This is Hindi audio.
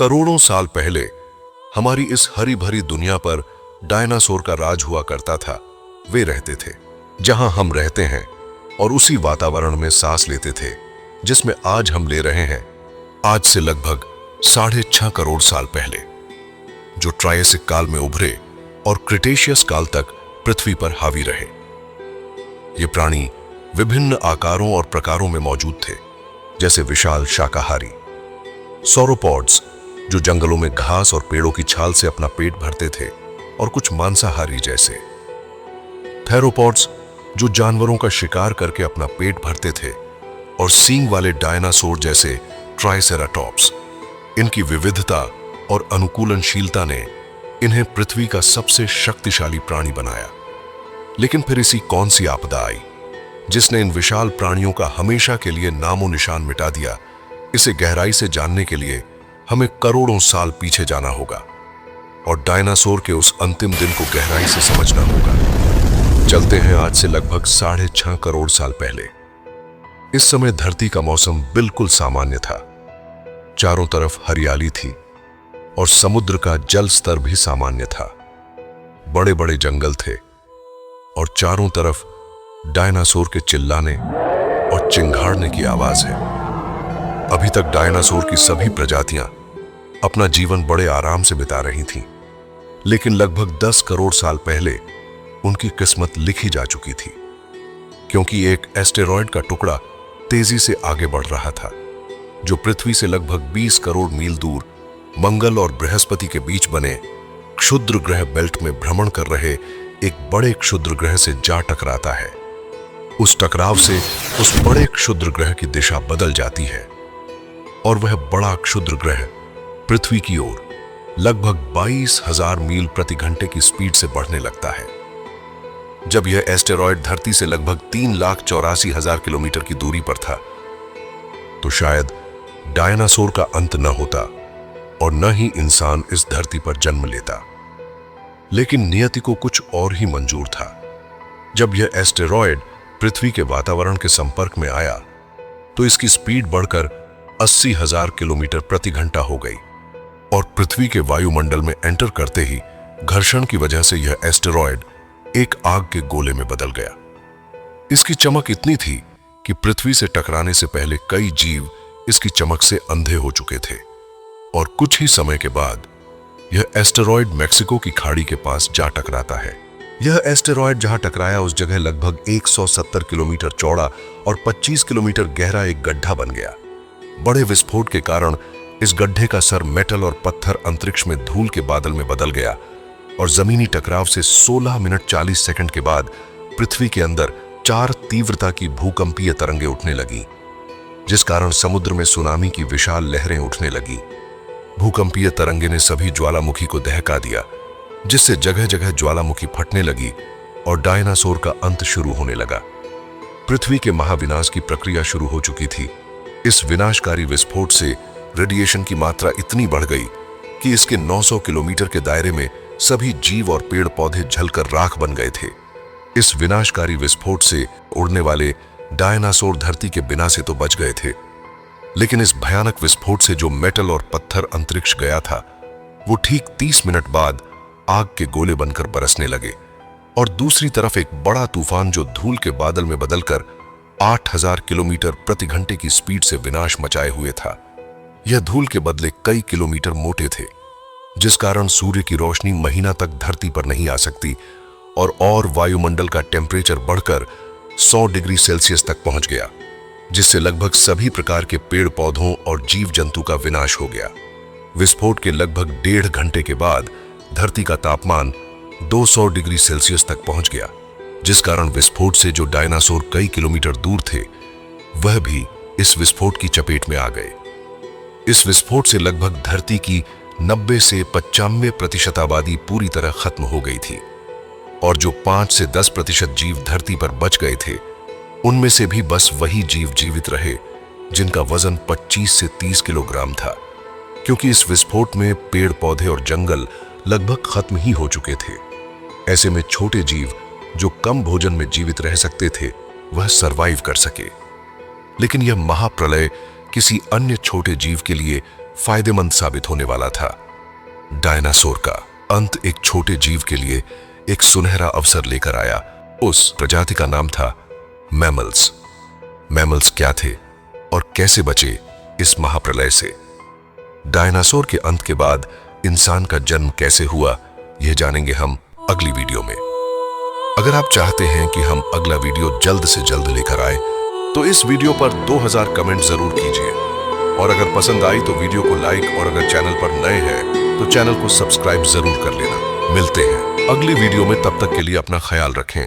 करोड़ों साल पहले हमारी इस हरी भरी दुनिया पर डायनासोर का राज हुआ करता था। वे रहते थे जहां हम रहते हैं और उसी वातावरण में सांस लेते थे जिसमें आज हम ले रहे हैं। आज से लगभग 6.5 करोड़ साल पहले जो ट्रायसिक काल में उभरे और क्रिटेशियस काल तक पृथ्वी पर हावी रहे। ये प्राणी विभिन्न आकारों और प्रकारों में मौजूद थे, जैसे विशाल शाकाहारी सौरोपॉड्स जो जंगलों में घास और पेड़ों की छाल से अपना पेट भरते थे, और कुछ मांसाहारी जैसे थेरोपॉड्स जो जानवरों का शिकार करके अपना पेट भरते थे, और सींग वाले डायनासोर जैसे ट्राइसेराटॉप्स। इनकी विविधता और अनुकूलनशीलता ने इन्हें पृथ्वी का सबसे शक्तिशाली प्राणी बनाया। लेकिन फिर ऐसी कौन सी आपदा आई जिसने इन विशाल प्राणियों का हमेशा के लिए नामो निशान मिटा दिया? इसे गहराई से जानने के लिए हमें करोड़ों साल पीछे जाना होगा और डायनासोर के उस अंतिम दिन को गहराई से समझना होगा। चलते हैं आज से लगभग 6.5 करोड़ साल पहले। इस समय धरती का मौसम बिल्कुल सामान्य था। चारों तरफ हरियाली थी और समुद्र का जल स्तर भी सामान्य था। बड़े बड़े जंगल थे और चारों तरफ डायनासोर के चिल्लाने और चिंघाड़ने की आवाज है। अभी तक डायनासोर की सभी प्रजातियां अपना जीवन बड़े आराम से बिता रही थीं, लेकिन लगभग 10 करोड़ साल पहले उनकी किस्मत लिखी जा चुकी थी, क्योंकि एक एस्टेरॉयड का टुकड़ा तेजी से आगे बढ़ रहा था जो पृथ्वी से लगभग 20 करोड़ मील दूर मंगल और बृहस्पति के बीच बने क्षुद्र ग्रह बेल्ट में भ्रमण कर रहे एक बड़े क्षुद्र ग्रह से जा टकराता है। उस टकराव से उस बड़े क्षुद्र ग्रह की दिशा बदल जाती है और वह बड़ा क्षुद्र ग्रह पृथ्वी की ओर लगभग 22,000 मील प्रति घंटे की स्पीड से बढ़ने लगता है। जब यह एस्टेरॉयड धरती से लगभग 3,84,000 किलोमीटर की दूरी पर था, तो शायद डायनासोर का अंत न होता और न ही इंसान इस धरती पर जन्म लेता। लेकिन नियति को कुछ और ही मंजूर था। जब यह एस्टेरॉयड पृथ्वी के वातावरण के संपर्क में आया, तो इसकी स्पीड बढ़कर 80,000 किलोमीटर प्रति घंटा हो गई और पृथ्वी के वायुमंडल में एंटर करते ही घर्षण की वजह से यह एस्टेरॉयड एक आग के गोले में बदल गया। इसकी चमक इतनी थी कि पृथ्वी से टकराने से पहले कई जीव इसकी चमक से अंधे हो चुके थे, और कुछ ही समय के बाद यह एस्टेरॉयड मेक्सिको की खाड़ी के पास जा टकराता है। यह एस्टेरॉयड जहां टकराया उस जगह लगभग 170 किलोमीटर चौड़ा और 25 किलोमीटर गहरा एक गड्ढा बन गया। बड़े विस्फोट के कारण इस गड्ढे का सर मेटल और पत्थर अंतरिक्ष में धूल के बादल में बदल गया और जमीनी टकराव से 16 मिनट 40 सेकंड के बाद पृथ्वी के अंदर 4 तीव्रता की भूकंपीय तरंगें उठने लगी, जिस कारण समुद्र में सुनामी की विशाल लहरें उठने लगी। भूकंपीय तरंगे ने सभी ज्वालामुखी को दहका दिया, जिससे जगह जगह ज्वालामुखी फटने लगी और डायनासोर का अंत शुरू होने लगा। पृथ्वी के महाविनाश की प्रक्रिया शुरू हो चुकी थी। इस विनाशकारी विस्फोट से रेडिएशन की मात्रा इतनी बढ़ गई कि इसके 900 किलोमीटर के दायरे में सभी जीव और पेड़ पौधे जलकर राख बन गए थे। इस विनाशकारी विस्फोट से उड़ने वाले डायनासोर धरती के बिना से तो बच गए थे, लेकिन इस भयानक विस्फोट से जो मेटल और पत्थर अंतरिक्ष गया था, वो ठीक 30 मिनट बाद आग के गोले बनकर बरसने लगे, और दूसरी तरफ एक बड़ा तूफान जो धूल के बादल में बदलकर 8,000 किलोमीटर प्रति घंटे की स्पीड से विनाश मचाए हुए था। यह धूल के बदले कई किलोमीटर मोटे थे, जिस कारण सूर्य की रोशनी महीना तक धरती पर नहीं आ सकती और वायुमंडल का टेम्परेचर बढ़कर 100 डिग्री सेल्सियस तक पहुंच गया, जिससे लगभग सभी प्रकार के पेड़ पौधों और जीव जंतु का विनाश हो गया। विस्फोट के लगभग 1.5 घंटे के बाद धरती का तापमान 200 डिग्री सेल्सियस तक पहुंच गया, जिस कारण विस्फोट से जो डायनासोर कई किलोमीटर दूर थे, वह भी इस विस्फोट की चपेट में आ गए। इस विस्फोट से लगभग धरती की 90 से 95% आबादी पूरी तरह खत्म हो गई थी, और जो 5 से 10% जीव धरती पर बच गए थे, उनमें से भी बस वही जीव जीवित रहे जिनका वजन 25 से 30 किलोग्राम था, क्योंकि इस विस्फोट में पेड़ पौधे और जंगल लगभग खत्म ही हो चुके थे। ऐसे में छोटे जीव जो कम भोजन में जीवित रह सकते थे, वह सरवाइव कर सके। लेकिन यह महाप्रलय किसी अन्य छोटे जीव के लिए फायदेमंद साबित होने वाला था। डायनासोर का अंत एक छोटे जीव के लिए एक सुनहरा अवसर लेकर आया। उस प्रजाति का नाम था मैमल्स। मैमल्स क्या थे और कैसे बचे इस महाप्रलय से? डायनासोर के अंत के बाद इंसान का जन्म कैसे हुआ, यह जानेंगे हम अगली वीडियो में। अगर आप चाहते हैं कि हम अगला वीडियो जल्द से जल्द लेकर आए तो इस वीडियो पर 2000 कमेंट जरूर कीजिए, और अगर पसंद आई तो वीडियो को लाइक, और अगर चैनल पर नए हैं तो चैनल को सब्सक्राइब जरूर कर लेना। मिलते हैं अगली वीडियो में, तब तक के लिए अपना ख्याल रखें।